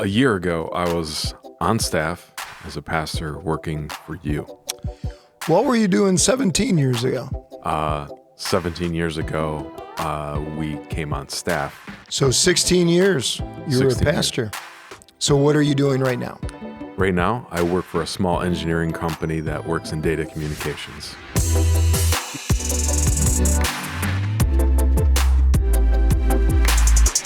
A year ago, I was on staff as a pastor working for you. What were you doing 17 years ago? 17 years ago, we came on staff. So 16 years, you were a 16 years. pastor. So what are you doing right now? Right now, I work for a small engineering company that works in data communications.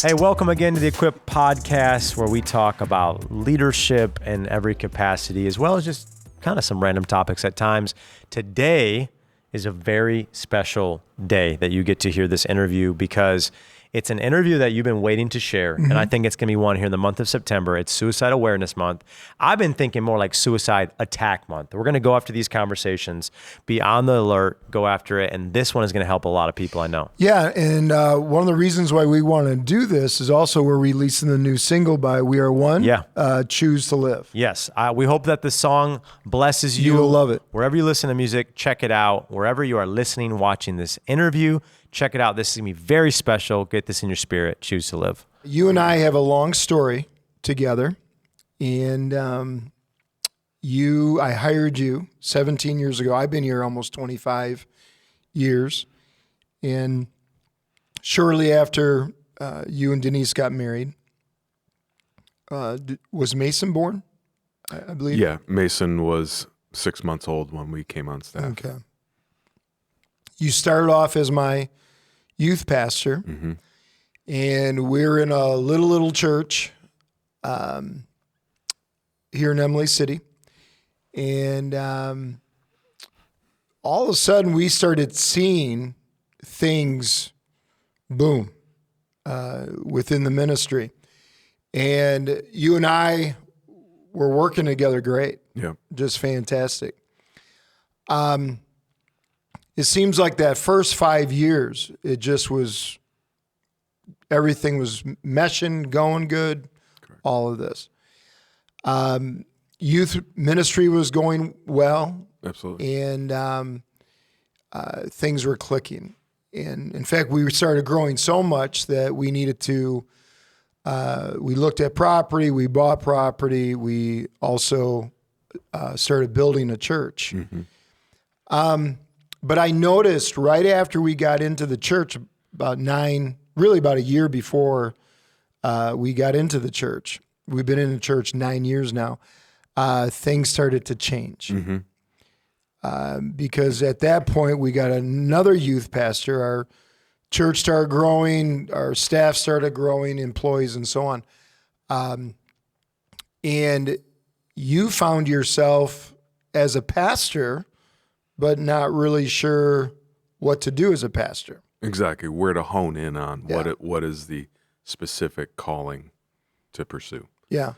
Hey, welcome again to the Equip Podcast, where we talk about leadership in every capacity, as well as just kind of some random topics at times. Today is a very special day that you get to hear this interview because it's an interview that you've been waiting to share, and I think it's going to be one here in the month of September. It's Suicide Awareness Month. I've been thinking more like Suicide Attack Month. We're going to go after these conversations, be on the alert, go after it, and this one is going to help a lot of people I know. Yeah, and one of the reasons why we want to do this is also we're releasing the new single by We Are One, Choose to Live. Yes, we hope that the song blesses you. You will love it. Wherever you listen to music, check it out. Wherever you are listening, watching this interview, check it out. This is going to be very special. Get this in your spirit. Choose to live. You and I have a long story together, and I hired you 17 years ago. I've been here almost 25 years, and shortly after you and Denise got married, was Mason born, I believe? Yeah, Mason was 6 months old when we came on staff. Okay. You started off as my youth pastor, and we're in a little church here in Emily City, and all of a sudden we started seeing things boom within the ministry, and you and I were working together great. Yeah. Just fantastic. It seems like that first 5 years, it just was, everything was meshing, going good, correct. All of this. Youth ministry was going well. Absolutely. And things were clicking. And in fact, we started growing so much that we needed to, we looked at property, we bought property, we also started building a church. But I noticed right after we got into the church, about a year before we got into the church, we've been in the church 9 years now, things started to change. Because at that point, we got another youth pastor, our church started growing, our staff started growing, employees and so on. And you found yourself as a pastor, but not really sure what to do as a pastor. Exactly, where to hone in on what is the specific calling to pursue. Yeah.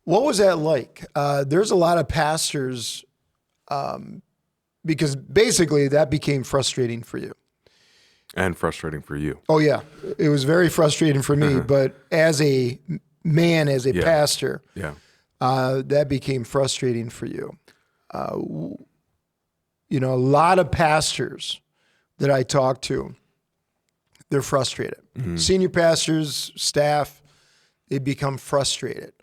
What was that like? There's a lot of pastors, because basically that became frustrating for you. And frustrating for you. Oh, yeah. It was very frustrating for me, but as a man, as a pastor, that became frustrating for you. A lot of pastors that I talk to, they're frustrated. Senior pastors, staff, they become frustrated.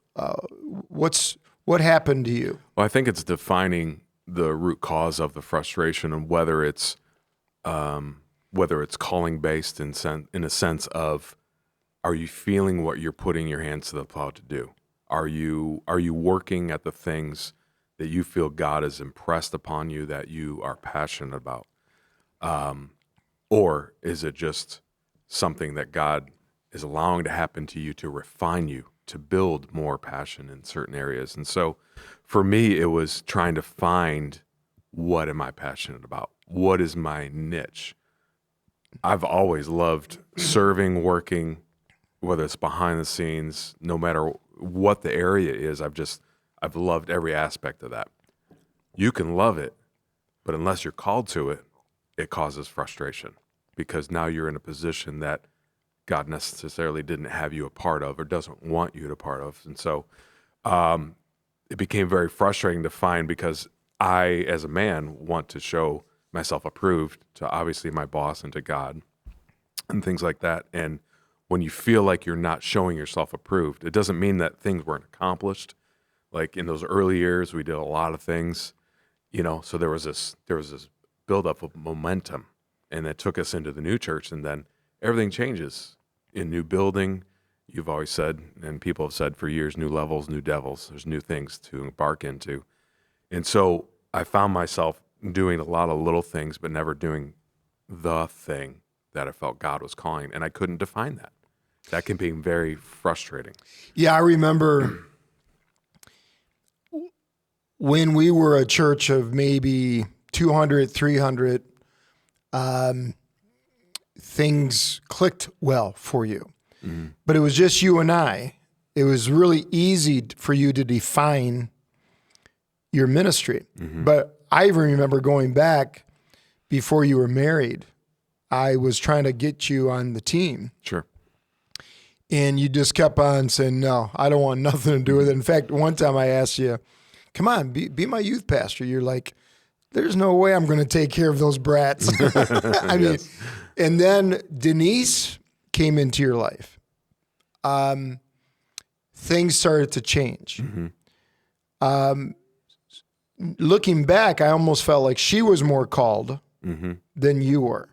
What happened to you? Well, I think it's defining the root cause of the frustration and whether it's calling based in a sense of, are you feeling what you're putting your hands to the plow to do? Are you working at the things that you feel God has impressed upon you that you are passionate about? Or is it just something that God is allowing to happen to you to refine you, to build more passion in certain areas? And so for me, it was trying to find, what am I passionate about? What is my niche? I've always loved serving, working, whether it's behind the scenes, no matter what the area is. I've loved every aspect of that. You can love it, but unless you're called to it, it causes frustration because now you're in a position that God necessarily didn't have you a part of or doesn't want you to part of. And so it became very frustrating to find, because I, as a man, want to show myself approved to obviously my boss and to God and things like that. And when you feel like you're not showing yourself approved. It doesn't mean that things weren't accomplished. Like in those early years, we did a lot of things, so there was this buildup of momentum, and that took us into the new church, and then everything changes in new building. You've always said, and people have said for years, new levels, new devils. There's new things to embark into. And so I found myself doing a lot of little things, but never doing the thing that I felt God was calling, and I couldn't define that. That can be very frustrating. Yeah, I remember when we were a church of maybe 200, 300, things clicked well for you. Mm-hmm. But it was just you and I. It was really easy for you to define your ministry. Mm-hmm. But I even remember going back before you were married, I was trying to get you on the team. Sure. And you just kept on saying, no, I don't want nothing to do with it. In fact, one time I asked you, come on, be my youth pastor. You're like, there's no way I'm going to take care of those brats. I mean, yes. And then Denise came into your life. Things started to change. Mm-hmm. Looking back, I almost felt like she was more called than you were.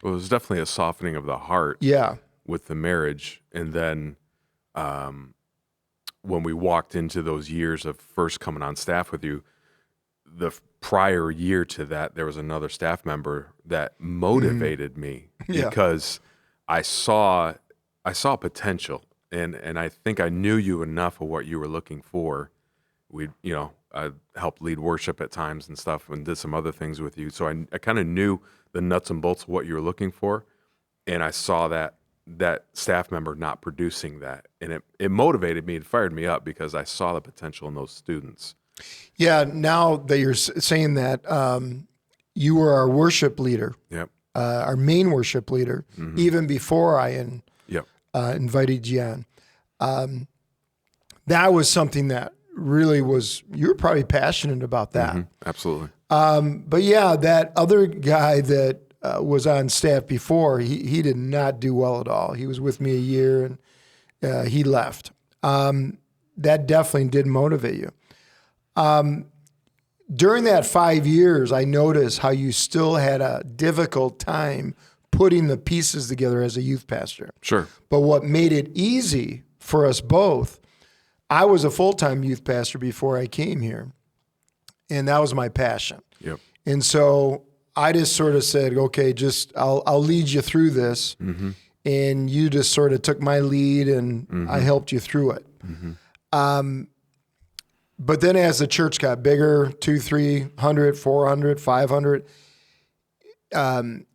Well, it was definitely a softening of the heart. Yeah. With the marriage. And then when we walked into those years of first coming on staff with you, the prior year to that, there was another staff member that motivated me because I saw potential, and I think I knew you enough of what you were looking for. I helped lead worship at times and stuff, and did some other things with you. So I kind of knew the nuts and bolts of what you were looking for, and I saw that staff member not producing that, and it motivated me and fired me up because I saw the potential in those students. Yeah, now that you're saying that, you were our worship leader, our main worship leader, even before I invited you on. That was something that really was, you were probably passionate about that. Mm-hmm. Absolutely. But yeah, that other guy that was on staff before, he did not do well at all. He was with me a year and he left. That definitely did motivate you. During that 5 years, I noticed how you still had a difficult time putting the pieces together as a youth pastor. Sure. But what made it easy for us both, I was a full-time youth pastor before I came here, and that was my passion. Yep. And so I just sort of said, okay, I'll lead you through this. Mm-hmm. And you just sort of took my lead, and I helped you through it. Mm-hmm. But then as the church got bigger, 200, 300, 400, 500, around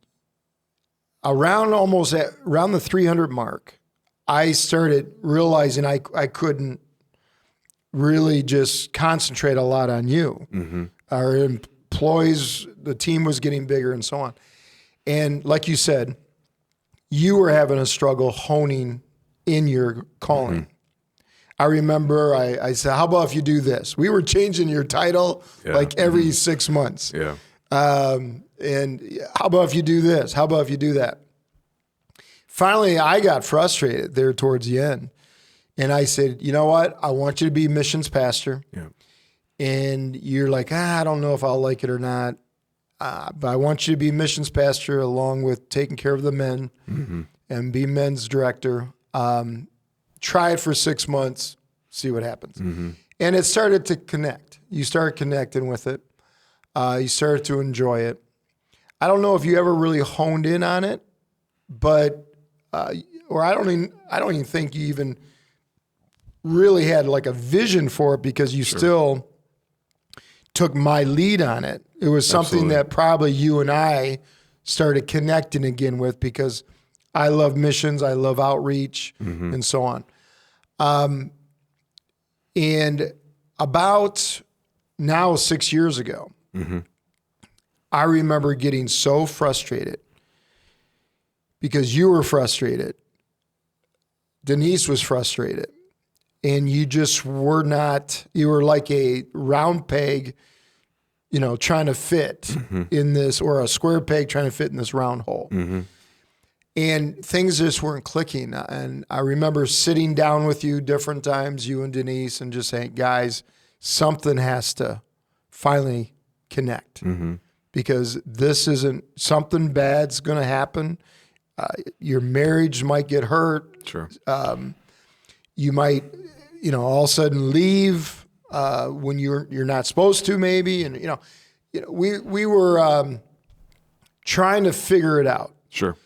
the 300 mark, I started realizing I couldn't really just concentrate a lot on you. Mm-hmm. Our employees, the team was getting bigger and so on. And like you said, you were having a struggle honing in your calling. Mm-hmm. I remember I said, how about if you do this? We were changing your title like every 6 months. Yeah. And how about if you do this? How about if you do that? Finally, I got frustrated there towards the end. And I said, you know what? I want you to be missions pastor. Yeah. And you're like, I don't know if I'll like it or not. But I want you to be missions pastor along with taking care of the men and be men's director. Try it for 6 months, see what happens. Mm-hmm. And it started to connect. You started connecting with it. You started to enjoy it. I don't know if you ever really honed in on it, but or I don't even think you even really had like a vision for it because you still took my lead on it. It was something that probably you and I started connecting again with because I love missions, I love outreach, and so on. And about now 6 years ago, I remember getting so frustrated because you were frustrated. Denise was frustrated. And you just were not, you were like a round peg, trying to fit in this, or a square peg trying to fit in this round hole. And things just weren't clicking. And I remember sitting down with you different times, you and Denise, and just saying, guys, something has to finally connect. Because this isn't, something bad's going to happen. Your marriage might get hurt. Sure. You might, all of a sudden leave when you're not supposed to, maybe. And we were trying to figure it out. Sure.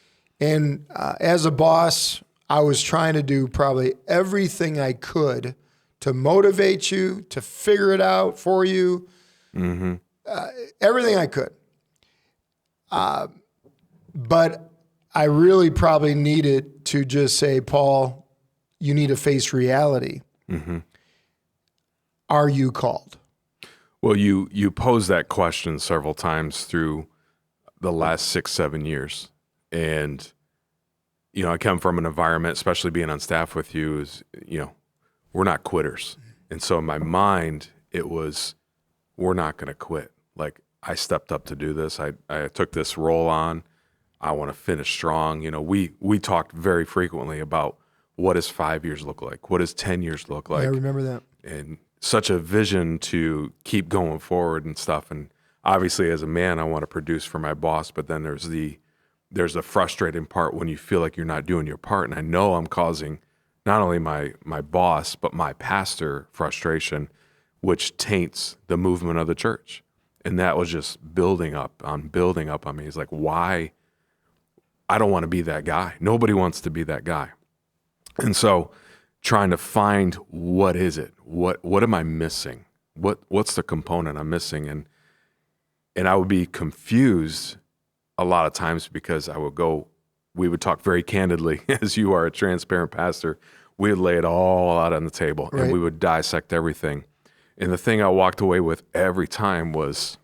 And as a boss, I was trying to do probably everything I could to motivate you, to figure it out for you, everything I could. But I really probably needed to just say, Paul, you need to face reality. Are you called? Well, you posed that question several times through the last 6-7 years. And, I come from an environment, especially being on staff with you, is, we're not quitters. And so in my mind, it was, we're not going to quit. Like, I stepped up to do this. I took this role on. I want to finish strong. We talked very frequently about what does 5 years look like? What does 10 years look like? Yeah, I remember that. And such a vision to keep going forward and stuff. And obviously as a man, I want to produce for my boss, but then there's a frustrating part when you feel like you're not doing your part. And I know I'm causing not only my boss, but my pastor frustration, which taints the movement of the church. And that was just building up on me. It's like, why? I don't want to be that guy. Nobody wants to be that guy. And so trying to find, what is it? What am I missing? What's the component I'm missing? And I would be confused a lot of times because we would talk very candidly, as you are a transparent pastor. We would lay it all out on the table, right, and we would dissect everything. And the thing I walked away with every time was,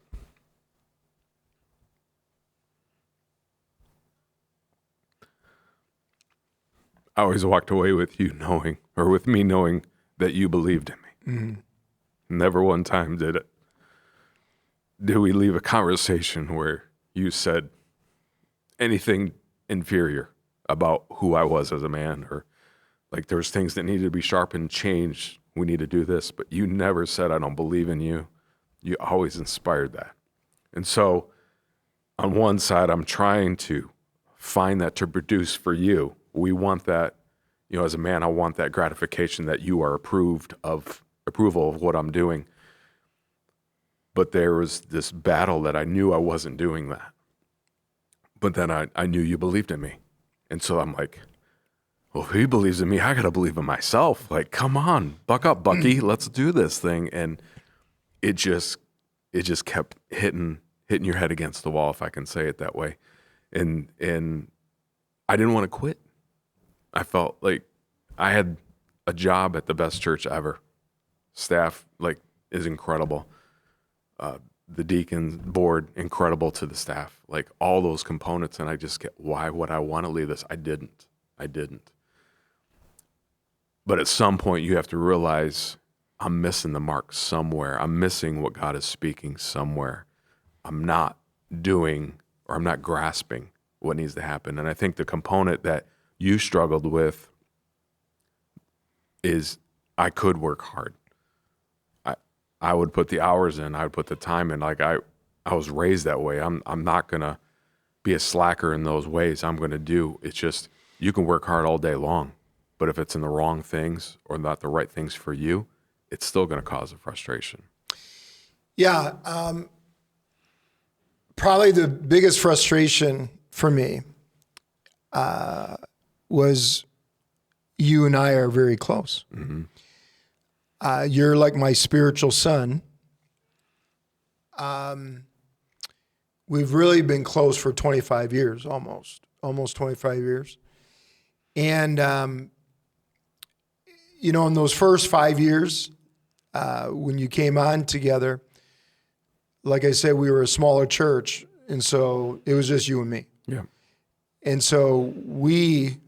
I always walked away with you knowing, or with me knowing, that you believed in me. Never one time did we leave a conversation where you said anything inferior about who I was as a man, or like there was things that needed to be sharpened, changed, we need to do this, but you never said, I don't believe in you. You always inspired that. And so on one side, I'm trying to find that to produce for you. We want that, as a man, I want that gratification that you are approval of what I'm doing. But there was this battle that I knew I wasn't doing that. But then I knew you believed in me. And so I'm like, well, if he believes in me, I got to believe in myself. Like, come on, buck up, Bucky, let's do this thing. And it just kept hitting your head against the wall, if I can say it that way. And I didn't want to quit. I felt like I had a job at the best church ever. Staff is incredible. The deacons board, incredible to the staff. Like all those components, and I just get, why would I want to leave this? I didn't. But at some point, you have to realize I'm missing the mark somewhere. I'm missing what God is speaking somewhere. I'm not doing, or I'm not grasping what needs to happen. And I think the component that you struggled with is I could work hard. I would put the hours in. I would put the time in. Like I was raised that way. I'm not going to be a slacker in those ways. I'm going to do. It's just, you can work hard all day long, but if it's in the wrong things or not the right things for you, it's still going to cause a frustration. Yeah. Probably the biggest frustration for me was you and I are very close. Mm-hmm. You're like my spiritual son. We've really been close for 25 years, almost 25 years. And, in those first 5 years, when you came on together, like I said, we were a smaller church. And so it was just you and me. Yeah. And so we,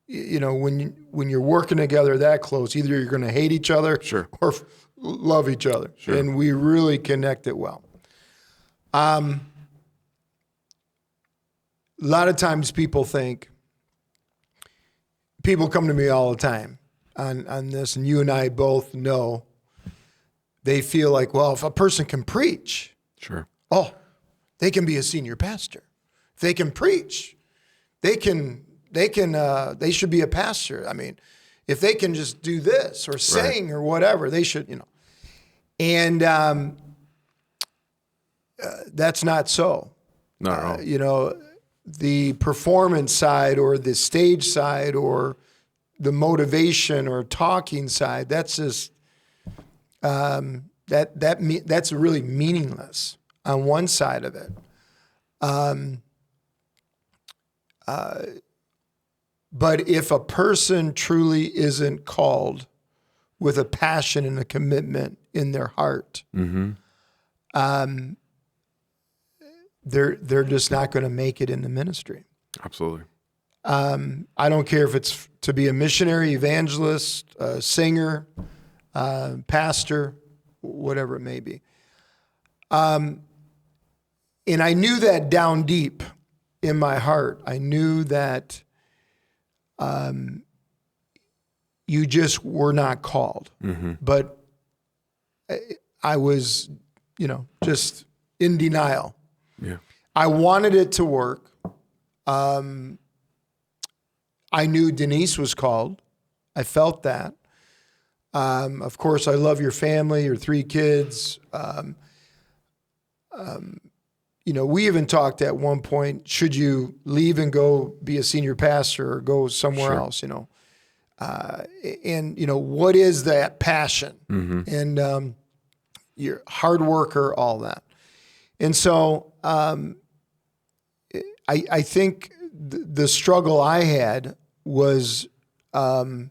when you're working together that close, either you're going to hate each other, sure, or love each other. Sure. And we really connected well. A lot of times people think people come to me all the time on this, and you and I both know they feel like, well, if a person can preach, Sure. oh, they can be a senior pastor. If they can preach, they should be a pastor. I mean, if they can just do this or sing or whatever, they should, And that's not so. Not at all. The performance side or the stage side or the motivation or talking side, that's just that's really meaningless on one side of it. But if a person truly isn't called with a passion and a commitment in their heart, they're just not going to make it in the ministry. Absolutely. I don't care if it's to be a missionary, evangelist, singer, pastor, whatever it may be. And I knew that down deep in my heart. I knew that you just were not called. But I was, just in denial. Yeah. I wanted it to work. I knew Denise was called. I felt that. Of course, I love your family, your 3 kids. We even talked at one point, should you leave and go be a senior pastor or go somewhere else, what is that passion? And you're a hard worker, all that. And so I think the struggle I had was on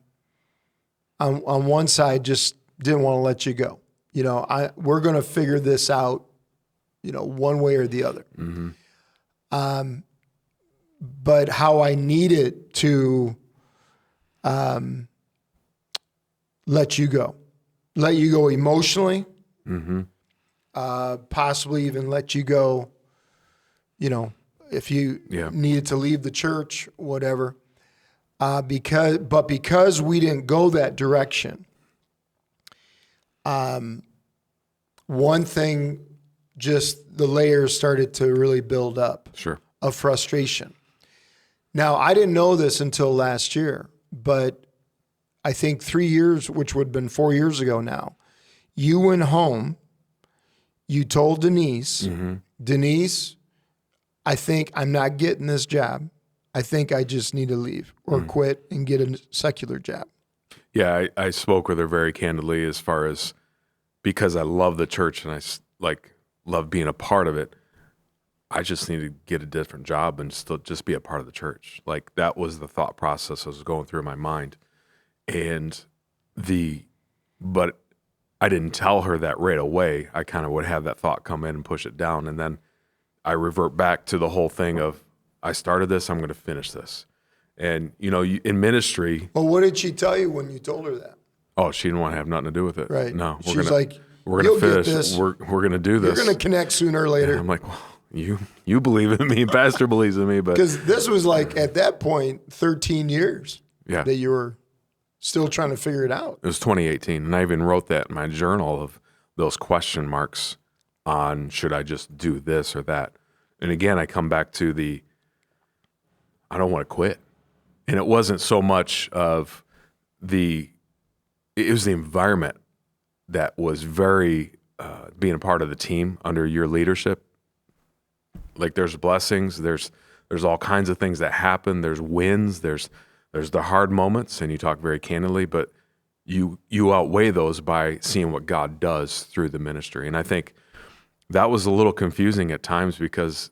one side, just didn't want to let you go. We're going to figure this out, one way or the other. But how I needed to let you go emotionally, possibly even let you go, if you needed to leave the church, whatever. Because we didn't go that direction, one thing, just the layers started to really build up of frustration. Now, I didn't know this until last year, but I think 3 years, which would have been 4 years ago now, you went home, you told Denise, Denise, I think I'm not getting this job. I think I just need to leave or quit and get a secular job. Yeah, I spoke with her very candidly as far as, because I love the church and I love being a part of it, I just need to get a different job and still just be a part of the church. Like, that was the thought process that was going through my mind. But I didn't tell her that right away. I kind of would have that thought come in and push it down. And then I revert back to the whole thing of, I started this, I'm going to finish this. And, in ministry. Well, what did she tell you when you told her that? Oh, she didn't want to have nothing to do with it. Right. No. She's like, we're going to finish this. We're going to do this. You're going to connect sooner or later. And I'm like, well, you believe in me. Pastor believes in me. But because this was like, at that point, 13 years that you were still trying to figure it out. It was 2018. And I even wrote that in my journal of those question marks on, should I just do this or that? And again, I come back to I don't want to quit. And it wasn't so much of it was the environment that was very, being a part of the team under your leadership. Like, there's blessings, there's all kinds of things that happen. There's wins, there's the hard moments, and you talk very candidly, but you outweigh those by seeing what God does through the ministry. And I think that was a little confusing at times, because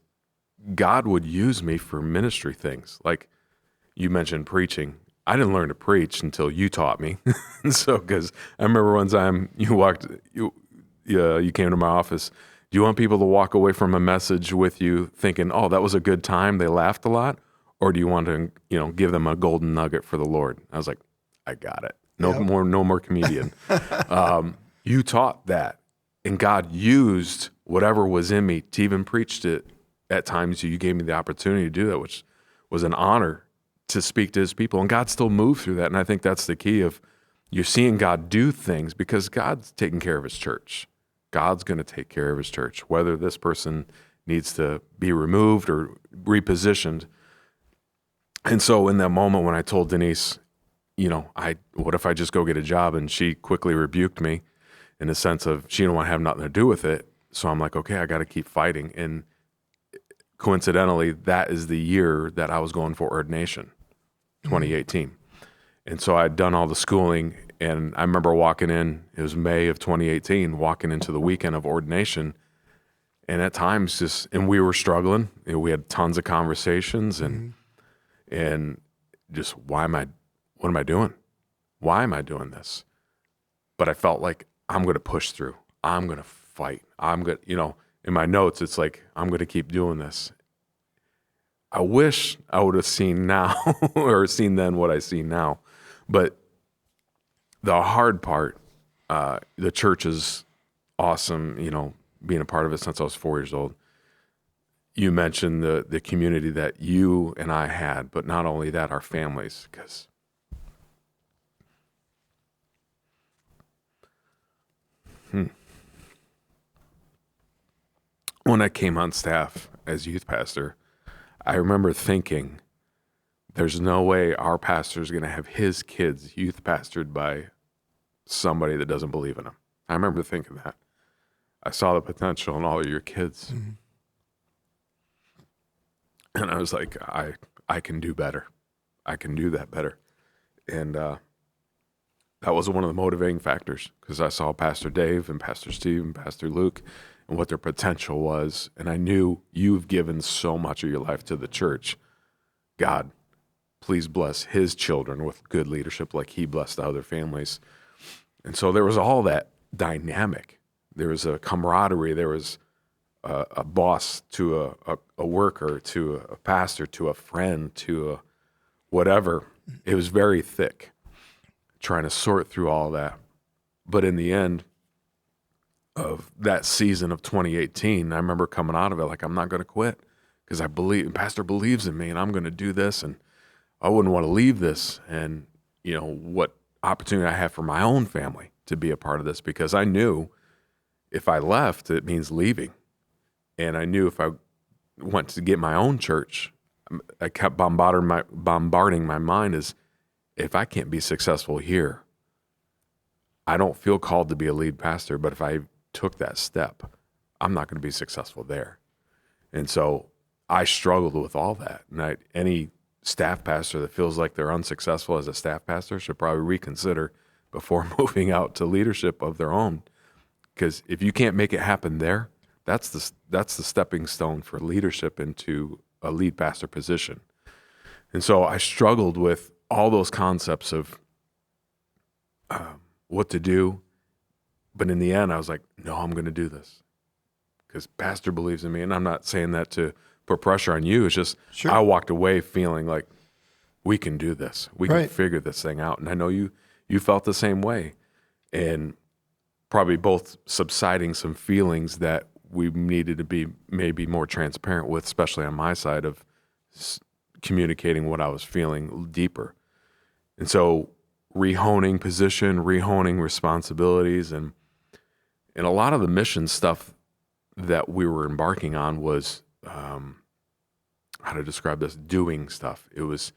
God would use me for ministry things. Like, you mentioned preaching. I didn't learn to preach until you taught me. So, because I remember one time you came to my office. Do you want people to walk away from a message with you thinking, oh, that was a good time, they laughed a lot? Or do you want to, give them a golden nugget for the Lord? I was like, I got it. No more comedian. You taught that. And God used whatever was in me to even preach it at times. You gave me the opportunity to do that, which was an honor to speak to his people, and God still moved through that. And I think that's the key of you're seeing God do things because God's taking care of his church. God's going to take care of his church, whether this person needs to be removed or repositioned. And so in that moment when I told Denise, what if I just go get a job? And she quickly rebuked me in the sense of she didn't want to have nothing to do with it. So I'm like, okay, I got to keep fighting. And coincidentally, that is the year that I was going for ordination, 2018. And so I'd done all the schooling, and I remember walking in, it was May of 2018, walking into the weekend of ordination. And at times and we were struggling. We had tons of conversations and just what am I doing? Why am I doing this? But I felt like I'm going to push through. I'm going to fight. I'm going to, in my notes, it's like, I'm going to keep doing this. I wish I would have seen now or seen then what I see now. But the hard part, the church is awesome, being a part of it since I was 4 years old. You mentioned the community that you and I had, but not only that, our families, because when I came on staff as youth pastor, I remember thinking, there's no way our pastor is going to have his kids youth pastored by somebody that doesn't believe in him. I remember thinking that. I saw the potential in all of your kids. Mm-hmm. And I was like, I can do better. I can do that better. And that was one of the motivating factors, because I saw Pastor Dave and Pastor Steve and Pastor Luke and what their potential was. And I knew you've given so much of your life to the church. God, please bless his children with good leadership like he blessed other families. And so there was all that dynamic. There was a camaraderie. There was a boss to a worker, to a pastor, to a friend, to a whatever. It was very thick, trying to sort through all that. But in the end of that season of 2018, I remember coming out of it like, I'm not going to quit, because I believe, Pastor believes in me, and I'm going to do this, and I wouldn't want to leave this. And, what opportunity I have for my own family to be a part of this, because I knew if I left, it means leaving. And I knew if I went to get my own church, I kept bombarding my mind as, if I can't be successful here, I don't feel called to be a lead pastor, but if I took that step, I'm not going to be successful there. And so I struggled with all that. And any staff pastor that feels like they're unsuccessful as a staff pastor should probably reconsider before moving out to leadership of their own. Because if you can't make it happen there, that's the stepping stone for leadership into a lead pastor position. And so I struggled with all those concepts of what to do. But in the end, I was like, no, I'm going to do this because Pastor believes in me. And I'm not saying that to put pressure on you. It's just, sure, I walked away feeling like we can do this. We can figure this thing out. And I know you felt the same way. And probably both subsiding some feelings that we needed to be maybe more transparent with, especially on my side of communicating what I was feeling deeper. And so rehoning position, rehoning responsibilities, and a lot of the mission stuff that we were embarking on was, how to describe this, doing stuff. It was,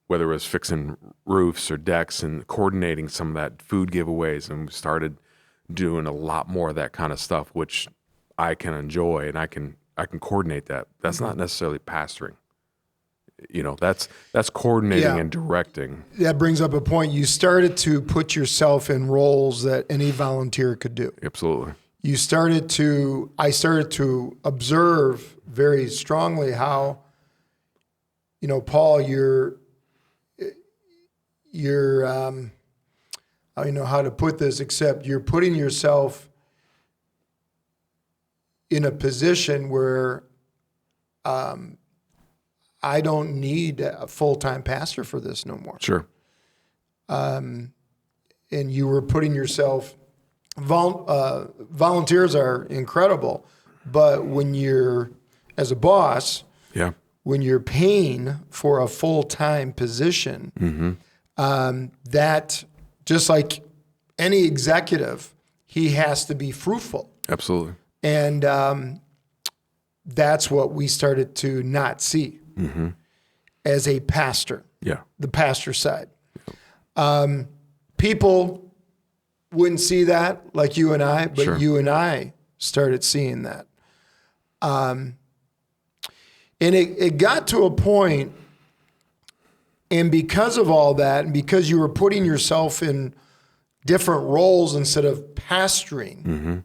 whether it was fixing roofs or decks and coordinating some of that food giveaways, and we started doing a lot more of that kind of stuff, which I can enjoy and I can coordinate that. That's not necessarily pastoring. That's coordinating and directing. That brings up a point. You started to put yourself in roles that any volunteer could do. Absolutely. I started to observe very strongly how, Paul, you're I don't know how to put this, except you're putting yourself in a position where I don't need a full-time pastor for this no more. Sure. And you were putting yourself, volunteers are incredible, but when you're, as a boss, when you're paying for a full-time position, that just like any executive, he has to be fruitful. Absolutely. And that's what we started to not see as a pastor, Yeah. the pastor side. People wouldn't see that like you and I, but Sure. you and I started seeing that. And it got to a point, and because of all that, and because you were putting yourself in different roles instead of pastoring,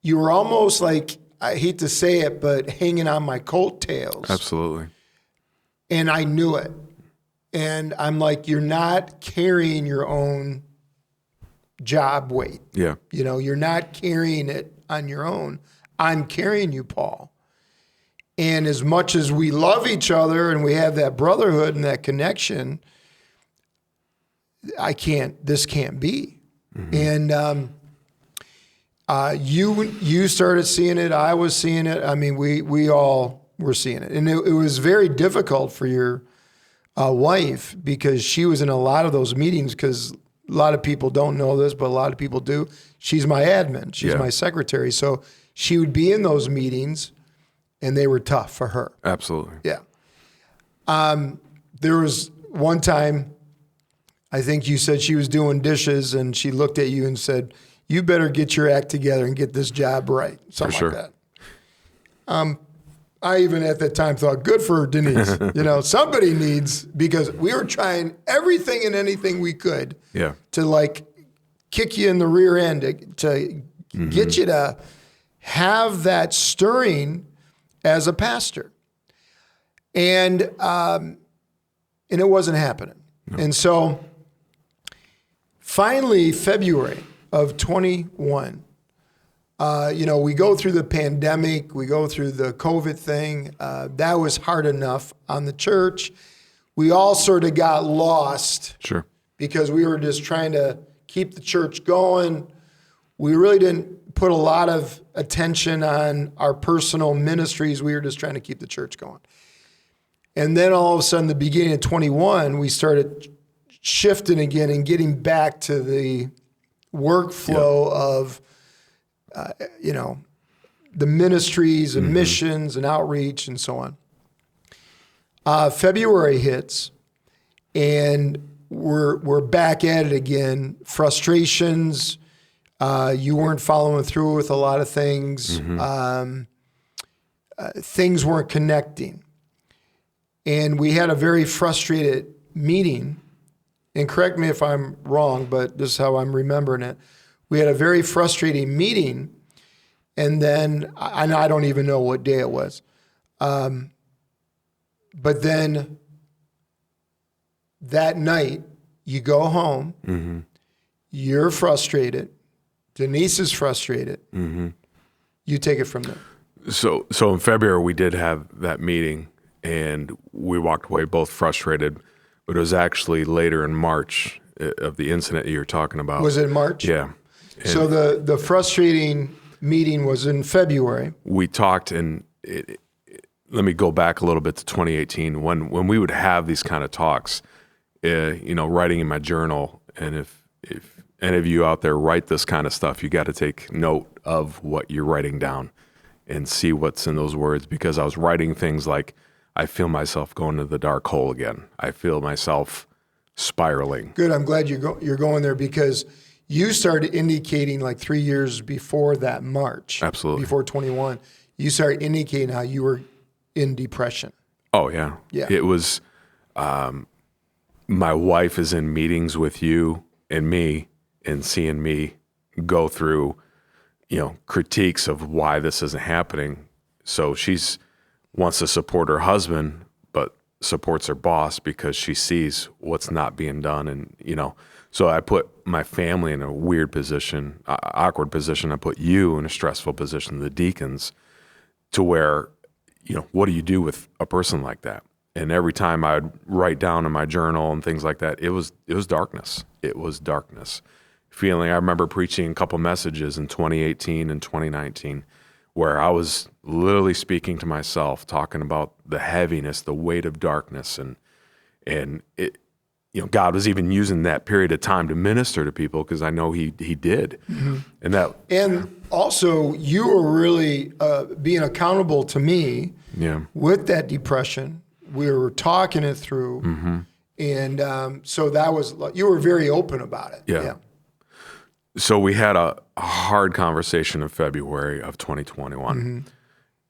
you were almost like, I hate to say it, but hanging on my coattails. Absolutely. And I knew it. And I'm like, you're not carrying your own job weight. Yeah. You know, you're not carrying it on your own. I'm carrying you, Paul. And as much as we love each other and we have that brotherhood and that connection, this can't be. And you started seeing it. I was seeing it. I mean, we all were seeing it. And it was very difficult for your wife because she was in a lot of those meetings, because a lot of people don't know this, but a lot of people do. She's my admin. She's my secretary. So she would be in those meetings, and they were tough for her. Absolutely. Yeah. There was one time, I think you said she was doing dishes, and she looked at you and said, "You better get your act together and get this job right." Something like that. I even at that time thought, good for Denise. You know, somebody needs, because we were trying everything and anything we could to like kick you in the rear end, to get you to have that stirring as a pastor. And it wasn't happening. No. And so finally, February of 21, we go through the pandemic, we go through the COVID thing. That was hard enough on the church. We all sort of got lost. Sure. Because we were just trying to keep the church going. We really didn't put a lot of attention on our personal ministries. We were just trying to keep the church going. And then all of a sudden, the beginning of 21, we started shifting again and getting back to the workflow of the ministries and missions and outreach and so on. February hits, and we're back at it again. Frustrations. You weren't following through with a lot of things. Things weren't connecting. And we had a very frustrated meeting. And correct me if I'm wrong, but this is how I'm remembering it. We had a very frustrating meeting, and then, and I don't even know what day it was. But then that night, you go home, you're frustrated, Denise is frustrated. You take it from there. So in February, we did have that meeting, and we walked away both frustrated, but it was actually later in March of the incident you're talking about. Was it March? Yeah. And so the frustrating meeting was in February. We talked, and let me go back a little bit to 2018 when we would have these kind of talks. Writing in my journal, and if any of you out there write this kind of stuff, you got to take note of what you're writing down and see what's in those words, because I was writing things like, I feel myself going to the dark hole again. I feel myself spiraling. Good. I'm glad you're going there, because you started indicating like 3 years before that March. Absolutely. Before 21, you started indicating how you were in depression. Oh, yeah. Yeah. It was, my wife is in meetings with you and me and seeing me go through, critiques of why this isn't happening. So she's wants to support her husband, but supports her boss because she sees what's not being done. And, so I put my family in a weird position, awkward position. I put you in a stressful position, the deacons, to where, what do you do with a person like that? And every time I'd write down in my journal and things like that, it was darkness. It was darkness. I remember preaching a couple messages in 2018 and 2019 where I was literally speaking to myself, talking about the heaviness, the weight of darkness, and it, God was even using that period of time to minister to people, because I know He did, And also, you were really being accountable to me with that depression. We were talking it through, and so that was, you were very open about it. Yeah. So we had a hard conversation in February of 2021,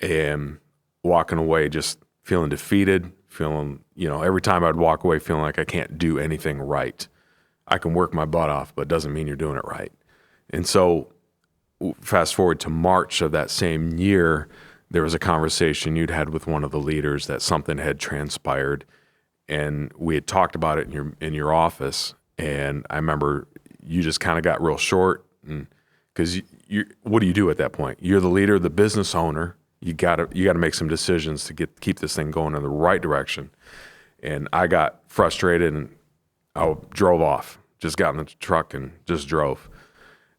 and walking away just feeling defeated, feeling, every time I'd walk away feeling like I can't do anything right. I can work my butt off, but it doesn't mean you're doing it right. And so fast forward to March of that same year, there was a conversation you'd had with one of the leaders that something had transpired, and we had talked about it in your office. And I remember you just kind of got real short, because what do you do at that point? You're the leader, the business owner. You gotta make some decisions to keep this thing going in the right direction. And I got frustrated, and I drove off. Just got in the truck and just drove.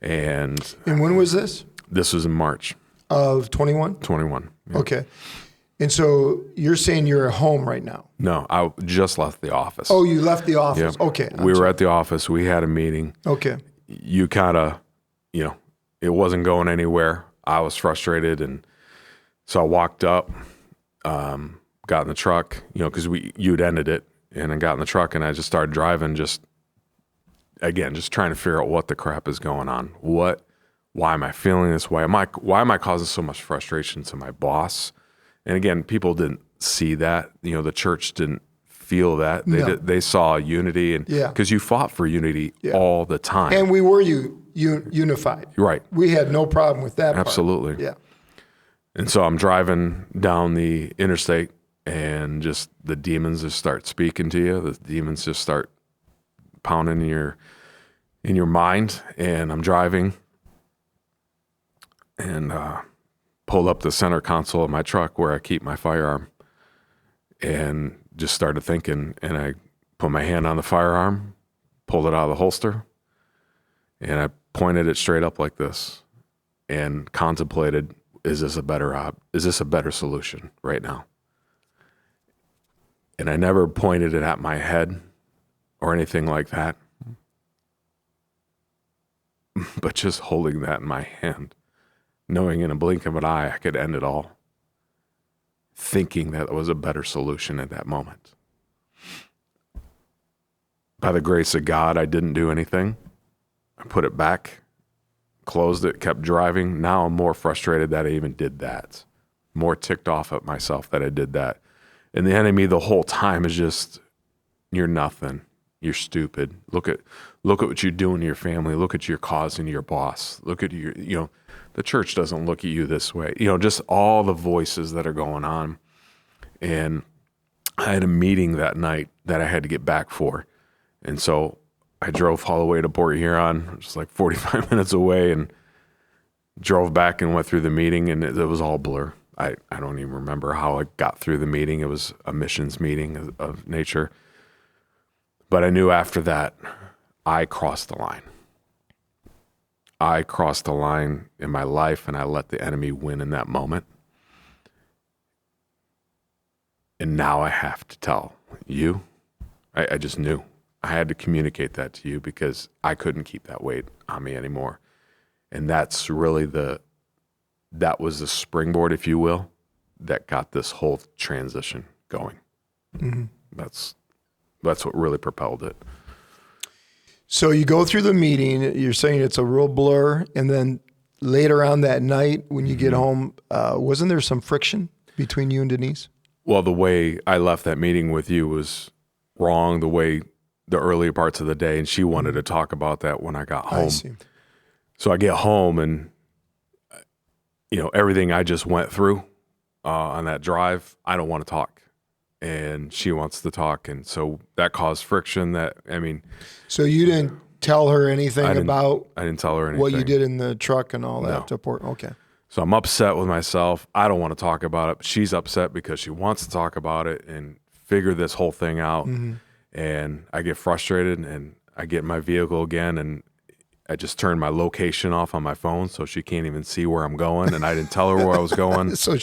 And when was this? This was in March Of 21? 21. Yeah. Okay. And so you're saying you're at home right now? No, I just left the office. Oh, you left the office. Yeah. Okay. We were at the office. We had a meeting. Okay. You kind of, it wasn't going anywhere. I was frustrated, and so I walked up, got in the truck, because you'd ended it, and I got in the truck, and I just started driving, just trying to figure out what the crap is going on. Why am I feeling this way? Why am I causing so much frustration to my boss? And again, people didn't see that. The church didn't feel that. They saw unity, and because you fought for unity all the time. And we were unified. Right. We had no problem with that. Absolutely. Part. Yeah. And so I'm driving down the interstate, and just the demons just start speaking to you. The demons just start pounding in your mind. And I'm driving, and pulled up the center console of my truck where I keep my firearm, and just started thinking. And I put my hand on the firearm, pulled it out of the holster, and I pointed it straight up like this, and contemplated, is this a better solution right now? And I never pointed it at my head or anything like that, but just holding that in my hand, knowing in a blink of an eye I could end it all, thinking that was a better solution at that moment. By the grace of God, I didn't do anything. I put it back, closed it, kept driving. Now I'm more frustrated that I even did that, more ticked off at myself that I did that. And the enemy the whole time is just, you're nothing. You're stupid. Look at what you're doing to your family. Look at your causing to your boss. Look at your, the church doesn't look at you this way. Just all the voices that are going on. And I had a meeting that night that I had to get back for. And so I drove all the way to Port Huron, just like 45 minutes away, and drove back and went through the meeting, and it was all blur. I don't even remember how I got through the meeting. It was a missions meeting of nature. But I knew after that, I crossed the line. I crossed the line in my life, and I let the enemy win in that moment. And now I have to tell you, I just knew. I had to communicate that to you, because I couldn't keep that weight on me anymore. And that's really that was the springboard, if you will, that got this whole transition going. Mm-hmm. That's what really propelled it. So you go through the meeting, you're saying it's a real blur, and then later on that night when you get home, wasn't there some friction between you and Denise? Well, the way I left that meeting with you was wrong, the earlier parts of the day, and she wanted to talk about that when I got home. I see. So I get home, and everything I just went through on that drive, I don't want to talk, and she wants to talk, and so that caused friction. So you didn't tell her anything about? I didn't tell her anything. What you did in the truck and all that No. to Port? Okay. So I'm upset with myself. I don't want to talk about it. She's upset because she wants to talk about it and figure this whole thing out. Mm-hmm. And I get frustrated, and I get in my vehicle again, and I just turned my location off on my phone so she can't even see where I'm going, and I didn't tell her where I was going. So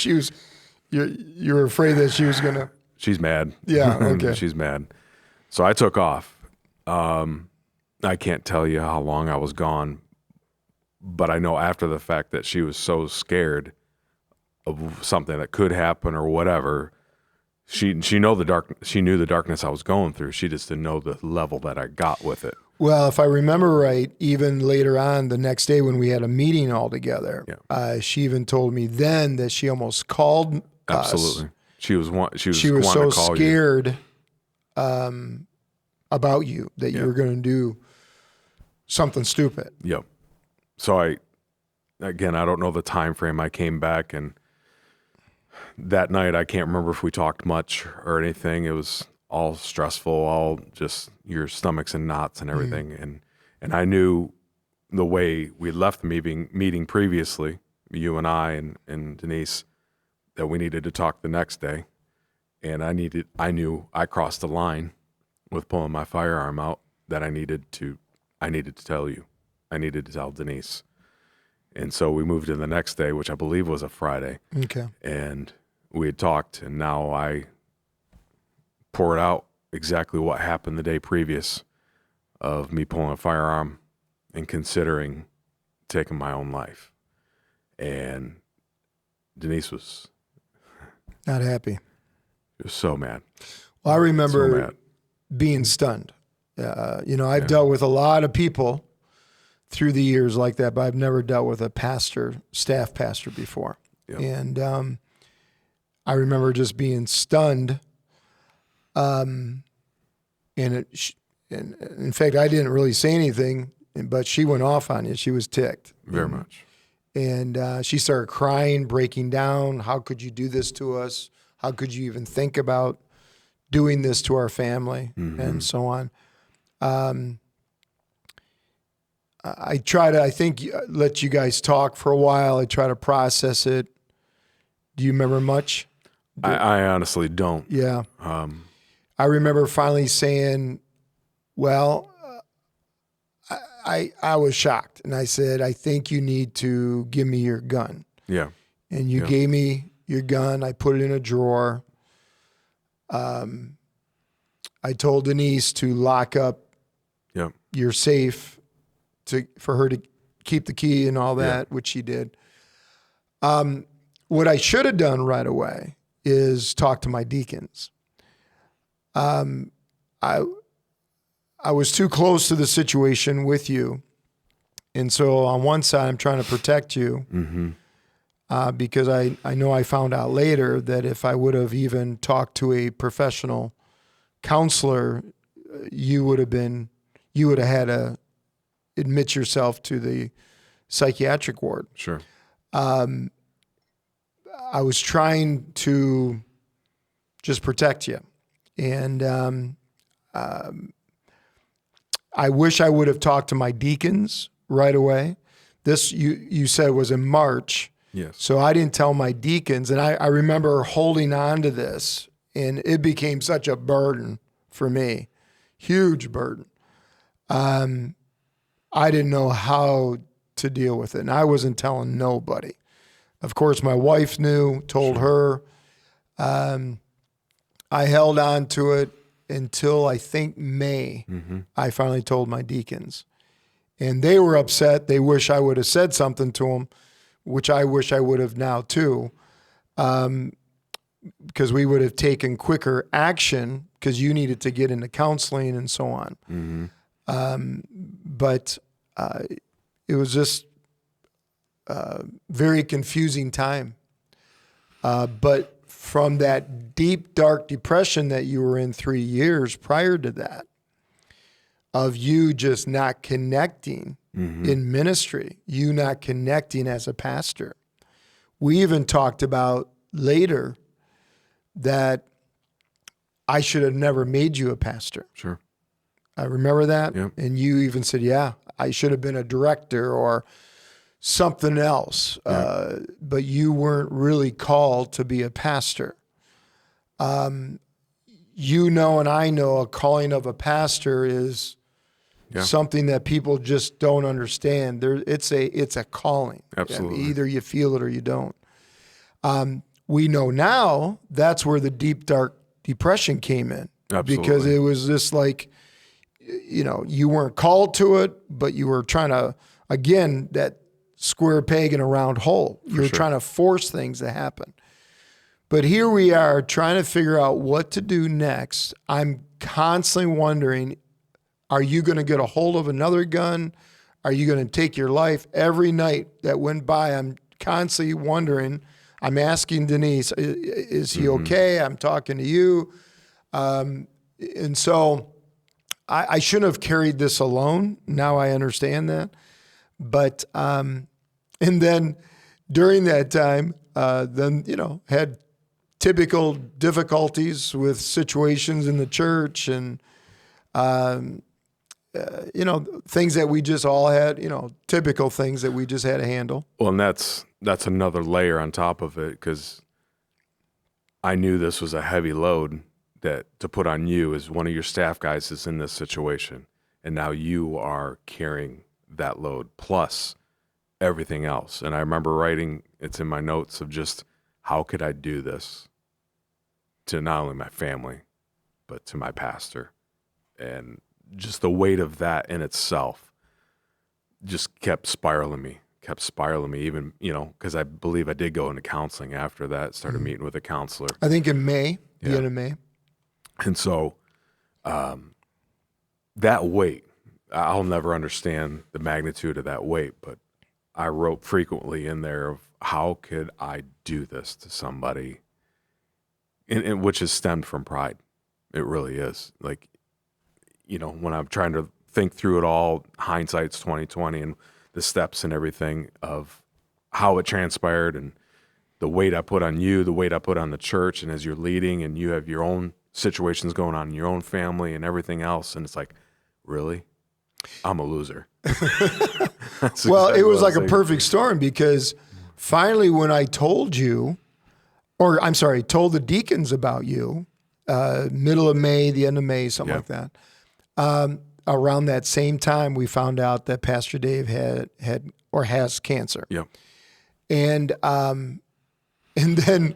you were afraid that she was gonna. She's mad. Yeah, okay. She's mad. So I took off. I can't tell you how long I was gone, but I know after the fact that she was so scared of something that could happen or whatever. She knew the darkness I was going through. She just didn't know the level that I got with it. Well, if I remember right, even later on the next day when we had a meeting all together, she even told me then that she almost called Absolutely. us. She was She was so scared about you that you were going to do something stupid. Yep. So I don't know the time frame I came back, and that night I can't remember if we talked much or anything. It was all stressful, all just your stomach's in knots and everything. And I knew the way we left the meeting previously, you and I and Denise, that we needed to talk the next day. And I knew I crossed the line with pulling my firearm out, that I needed to tell you. I needed to tell Denise. And so we moved in the next day, which I believe was a Friday. Okay. And we had talked, and now I poured out exactly what happened the day previous of me pulling a firearm and considering taking my own life. And Denise was not happy. She was so mad. Well, I remember being stunned. I've dealt with a lot of people through the years like that, but I've never dealt with a staff pastor before. Yep. And I remember just being stunned. And in fact, I didn't really say anything, but she went off on it. She was ticked. Very much. And she started crying, breaking down. How could you do this to us? How could you even think about doing this to our family? Mm-hmm. And so on. I think, let you guys talk for a while. I try to process it. Do you remember much? I honestly don't. Yeah. I remember finally saying, well, I was shocked. And I said, I think you need to give me your gun. Yeah. And you gave me your gun. I put it in a drawer. I told Denise to lock up your safe for her to keep the key and all that, which she did. What I should have done right away is talk to my deacons. I was too close to the situation with you. And so on one side, I'm trying to protect you because I know I found out later that if I would have even talked to a professional counselor, you would have had to admit yourself to the psychiatric ward. Sure. I was trying to just protect you. And I wish I would have talked to my deacons right away. This, you said, was in March. Yes. So I didn't tell my deacons. And I remember holding on to this, and it became such a burden for me, huge burden. I didn't know how to deal with it, and I wasn't telling nobody. Of course, my wife knew, told her. I held on to it until I think May. I finally told my deacons. And they were upset. They wish I would have said something to them, which I wish I would have now too, because we would have taken quicker action because you needed to get into counseling and so on. But it was just a very confusing time. But from that deep, dark depression that you were in 3 years prior to that, of you just not connecting in ministry, you not connecting as a pastor. We even talked about later that I should have never made you a pastor. Sure. I remember that. Yep. And you even said, yeah, I should have been a director or something else. But you weren't really called to be a pastor. You know, and I know a calling of a pastor is Yeah. something that people just don't understand. It's a calling. Absolutely. Either you feel it or you don't. We know now that's where the deep, dark depression came in. Absolutely. Because it was just like, you weren't called to it, but you were trying to, again, that square peg in a round hole. You were trying to force things to happen. But here we are trying to figure out what to do next. I'm constantly wondering, are you going to get a hold of another gun? Are you going to take your life? Every night that went by, I'm constantly wondering. I'm asking Denise, is he okay? I'm talking to you. And so I shouldn't have carried this alone. Now I understand that. But, and then during that time, had typical difficulties with situations in the church and, things that we just all had, typical things that we just had to handle. Well, and that's another layer on top of it, because I knew this was a heavy load that to put on you as one of your staff guys is in this situation. And now you are carrying that load plus everything else. And I remember writing, it's in my notes, of just how could I do this to not only my family, but to my pastor. And just the weight of that in itself just kept spiraling me, even, because I believe I did go into counseling after that, started meeting with a counselor. I think in May, the end of May. And so that weight, I'll never understand the magnitude of that weight, but I wrote frequently in there of how could I do this to somebody, and which is stemmed from pride. It really is. Like, when I'm trying to think through it all, hindsight's 2020, and the steps and everything of how it transpired and the weight I put on you, the weight I put on the church, and as you're leading and you have your own situations going on in your own family and everything else, and it's like, really? I'm a loser. Well, it was like a perfect storm, because finally when I told you, or I'm sorry, told the deacons about you, middle of May, the end of May, something like that. Around that same time, we found out that Pastor Dave had or has cancer. Yeah. And then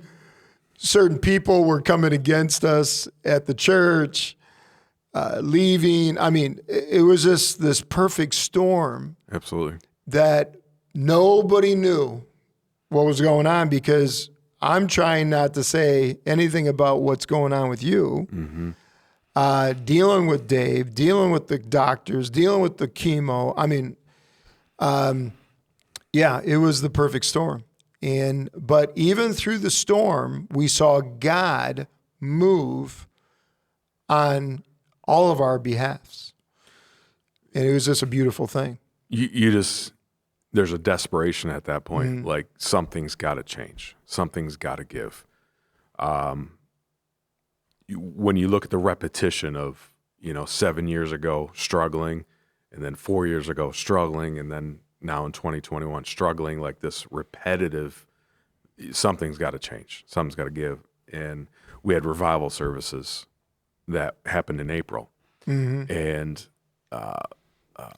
certain people were coming against us at the church, leaving. I mean, it was just this perfect storm. Absolutely. That nobody knew what was going on, because I'm trying not to say anything about what's going on with you. Mm-hmm. Dealing with Dave, dealing with the doctors, dealing with the chemo. I mean, it was the perfect storm. But even through the storm, we saw God move on all of our behalves. And it was just a beautiful thing. There's a desperation at that point. Like, something's got to change. Something's got to give. When you look at the repetition of, 7 years ago struggling, and then 4 years ago struggling, and then now in 2021 struggling, like this repetitive, something's got to change. Something's got to give. And we had revival services that happened in April. Mm-hmm. And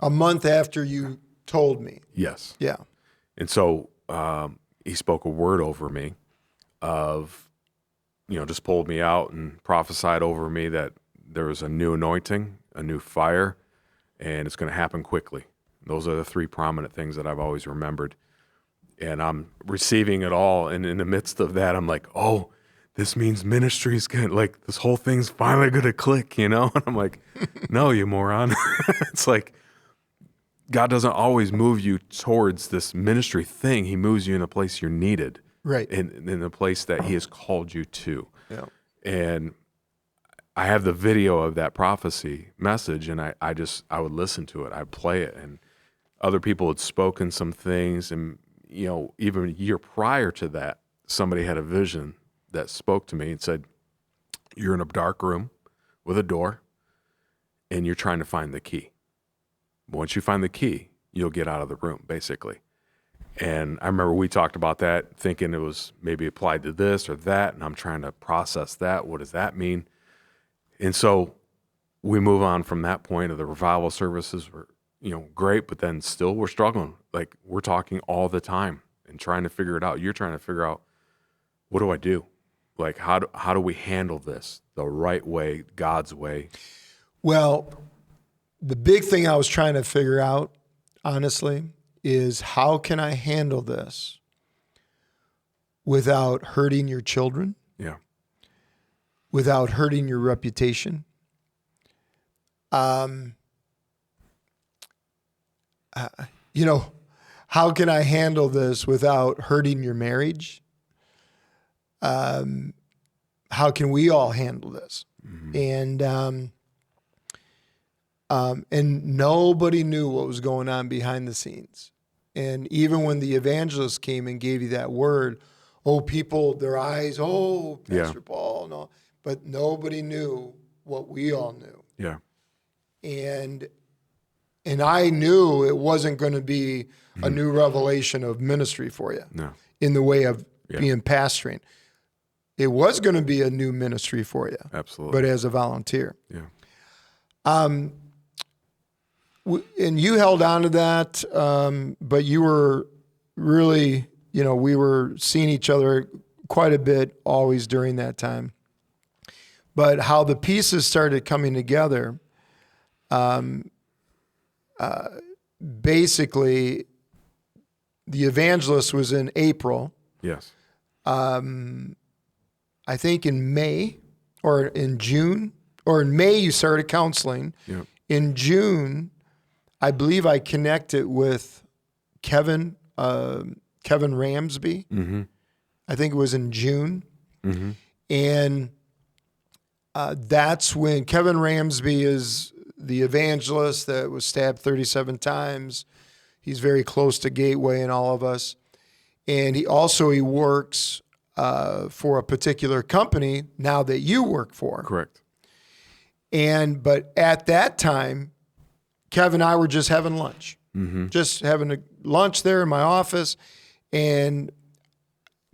a month after you told me. Yes. Yeah. And so he spoke a word over me of, just pulled me out and prophesied over me that there was a new anointing, a new fire, and it's going to happen quickly. Those are the three prominent things that I've always remembered. And I'm receiving it all. And in the midst of that, I'm like, oh, this means ministry's going to, like, this whole thing's finally going to click, And I'm like, no, you moron. It's like, God doesn't always move you towards this ministry thing. He moves you in a place you're needed. Right. In the place that he has called you to. Yeah. And I have the video of that prophecy message, and I would listen to it. I'd play it, and other people had spoken some things. And, even a year prior to that, somebody had a vision that spoke to me and said, you're in a dark room with a door, and you're trying to find the key. Once you find the key, you'll get out of the room, basically. And I remember we talked about that, thinking it was maybe applied to this or that, and I'm trying to process that. What does that mean? And so we move on from that point of the revival services were, great, but then still we're struggling. Like, we're talking all the time and trying to figure it out. You're trying to figure out, what do I do? Like, how do we handle this the right way, God's way? Well, the big thing I was trying to figure out, honestly, is how can I handle this without hurting your children, Yeah. without hurting your reputation? How can I handle this without hurting your marriage? How can we all handle this? Mm-hmm. And nobody knew what was going on behind the scenes. And even when the evangelist came and gave you that word, people, their eyes, Pastor Paul, no, but nobody knew what we all knew. Yeah. And I knew it wasn't going to be a new revelation of ministry for you. No. In the way of being pastoring. It was going to be a new ministry for you. Absolutely. But as a volunteer. Yeah. And you held on to that, but you were really, we were seeing each other quite a bit always during that time. But how the pieces started coming together, basically, the evangelist was in April. Yes. I think in May or in June, or in May you started counseling. Yep. In June, I believe I connected with Kevin Ramsby. Mm-hmm. I think it was in June. Mm-hmm. And that's when Kevin Ramsby is the evangelist that was stabbed 37 times. He's very close to Gateway and all of us. And he works for a particular company now that you work for. Correct. But at that time, Kevin and I were just having lunch, Mm-hmm. just having a lunch there in my office. And